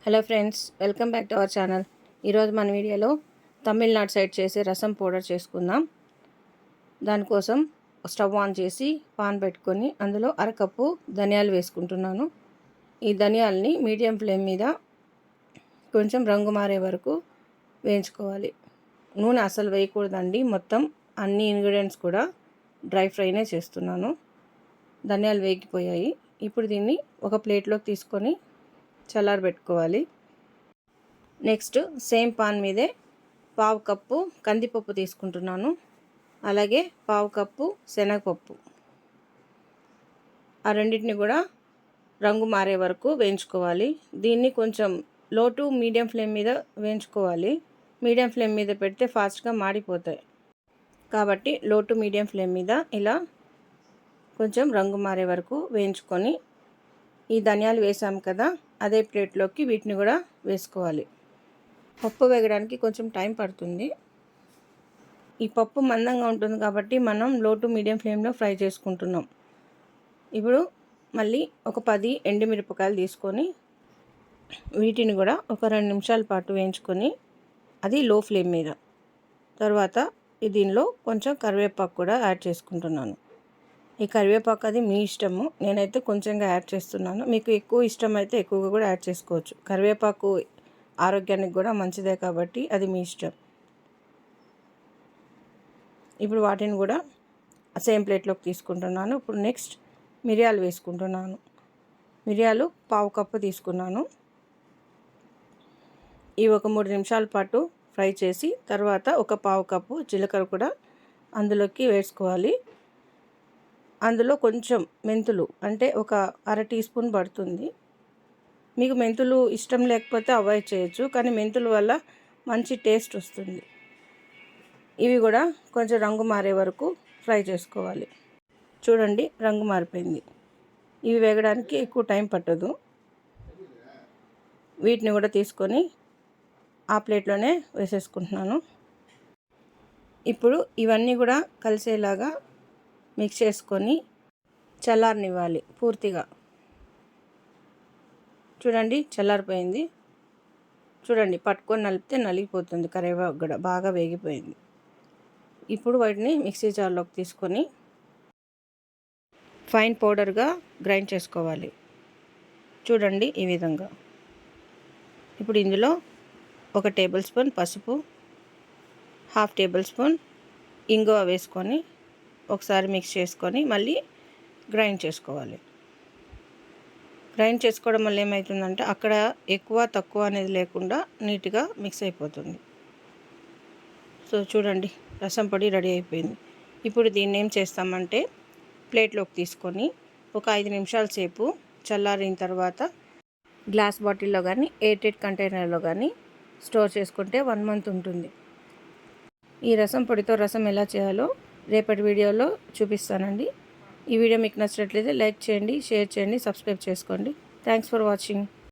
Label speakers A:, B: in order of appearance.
A: Hello friends, welcome back to our channel. ఈరోజు మన వీడియోలో తమిళనాడు సైడ్ చేసే రసం పౌడర్ చేసుకుందాం. దానికోసం స్టవ్ ఆన్ చేసి పాన్ పెట్టుకొని అందులో అరకప్పు ధనియాలు వేసుకుంటున్నాను. ఈ ధనియాలని మీడియం ఫ్లేమ్ మీద కొంచెం రంగు మారే వరకు వేయించుకోవాలి. నూనె అసలు వేయకూడదండి. మొత్తం అన్ని ఇంగ్రీడియంట్స్ కూడా డ్రై ఫ్రైనే చేస్తున్నాను. ధనియాలు వేగిపోయాయి. ఇప్పుడు దీన్ని ఒక ప్లేట్లోకి తీసుకొని చల్లారబెట్టుకోవాలి. నెక్స్ట్ సేమ్ పాన్ మీదే పావు కప్పు కందిపప్పు తీసుకుంటున్నాను. అలాగే పావు కప్పు శనగపప్పు. ఆ రెండింటిని కూడా రంగు మారే వరకు వేయించుకోవాలి. దీన్ని కొంచెం లో టు మీడియం ఫ్లేమ్ మీద వేయించుకోవాలి. మీడియం ఫ్లేమ్ మీద పెడితే ఫాస్ట్గా మాడిపోతాయి. కాబట్టి లో టు మీడియం ఫ్లేమ్ మీద ఇలా కొంచెం రంగు మారే వరకు వేయించుకొని ఈ ధనియాలు వేసాం కదా, అదే ప్లేట్లోకి వీటిని కూడా వేసుకోవాలి. పప్పు వేగడానికి కొంచెం టైం పడుతుంది. ఈ పప్పు మందంగా ఉంటుంది కాబట్టి మనం లో టు మీడియం ఫ్లేమ్లో ఫ్రై చేసుకుంటున్నాం. ఇప్పుడు మళ్ళీ ఒక 10 ఎండుమిరపకాయలు తీసుకొని వీటిని కూడా ఒక 2 నిమిషాల పాటు వేయించుకొని అది లో ఫ్లేమ్ మీద. తర్వాత దీనిలో కొంచెం కరివేపాకు కూడా యాడ్ చేసుకుంటున్నాను. ఈ కరివేపాకు అది మీ ఇష్టము. నేనైతే కొంచెంగా యాడ్ చేస్తున్నాను. మీకు ఎక్కువ ఇష్టం అయితే ఎక్కువగా కూడా యాడ్ చేసుకోవచ్చు. కరివేపాకు ఆరోగ్యానికి కూడా మంచిదే కాబట్టి అది మీ ఇష్టం. ఇప్పుడు వాటిని కూడా సేమ్ ప్లేట్లోకి తీసుకుంటున్నాను. ఇప్పుడు నెక్స్ట్ మిరియాలు వేసుకుంటున్నాను. మిరియాలు పావు కప్పు తీసుకున్నాను. ఇవి ఒక 3 నిమిషాల పాటు ఫ్రై చేసి తర్వాత ఒక పావు కప్పు జీలకర్ర కూడా అందులోకి వేసుకోవాలి. అందులో కొంచెం మెంతులు, అంటే ఒక అర టీ స్పూన్ పడుతుంది. మీకు మెంతులు ఇష్టం లేకపోతే అవాయిడ్ చేయొచ్చు, కానీ మెంతుల వల్ల మంచి టేస్ట్ వస్తుంది. ఇవి కూడా కొంచెం రంగు మారే వరకు ఫ్రై చేసుకోవాలి. చూడండి, రంగు మారిపోయింది. ఇవి వేగడానికి ఎక్కువ టైం పట్టదు. వీటిని కూడా తీసుకొని ఆ ప్లేట్లోనే వేసేసుకుంటున్నాను. ఇప్పుడు ఇవన్నీ కూడా కలిసేలాగా మిక్స్ చేసుకొని చల్లారనివ్వాలి పూర్తిగా. చూడండి, చల్లారిపోయింది. చూడండి, పట్టుకొని నలిపితే నలిగిపోతుంది. కరివేపాకు కూడా బాగా వేగిపోయింది. ఇప్పుడు వాటిని మిక్సీ జార్లోకి తీసుకొని ఫైన్ పౌడర్గా గ్రైండ్ చేసుకోవాలి. చూడండి, ఈ విధంగా. ఇప్పుడు ఇందులో 1 టేబుల్ స్పూన్ పసుపు, 1/2 టేబుల్ స్పూన్ ఇంగువ వేసుకొని ఒకసారి మిక్స్ చేసుకొని మళ్ళీ గ్రైండ్ చేసుకోవాలి. గ్రైండ్ చేసుకోవడం వల్ల ఏమవుతుందంటే అక్కడ ఎక్కువ తక్కువ అనేది లేకుండా నీట్గా మిక్స్ అయిపోతుంది. సో చూడండి, రసం పొడి రెడీ అయిపోయింది. ఇప్పుడు దీన్ని ఏం చేస్తామంటే ప్లేట్లోకి తీసుకొని ఒక 5 నిమిషాల సేపు చల్లారిన తర్వాత గ్లాస్ బాటిల్లో కానీ ఎయిర్టైట్ కంటైనర్లో కానీ స్టోర్ చేసుకుంటే 1 మంత్ ఉంటుంది. ఈ రసం పొడితో రసం ఎలా చేయాలో రేపటి వీడియోలో చూపిస్తానండి. ఈ వీడియో మీకు నచ్చినట్లయితే లైక్ చేయండి, షేర్ చేయండి, సబ్స్క్రైబ్ చేసుకోండి. Thanks for watching.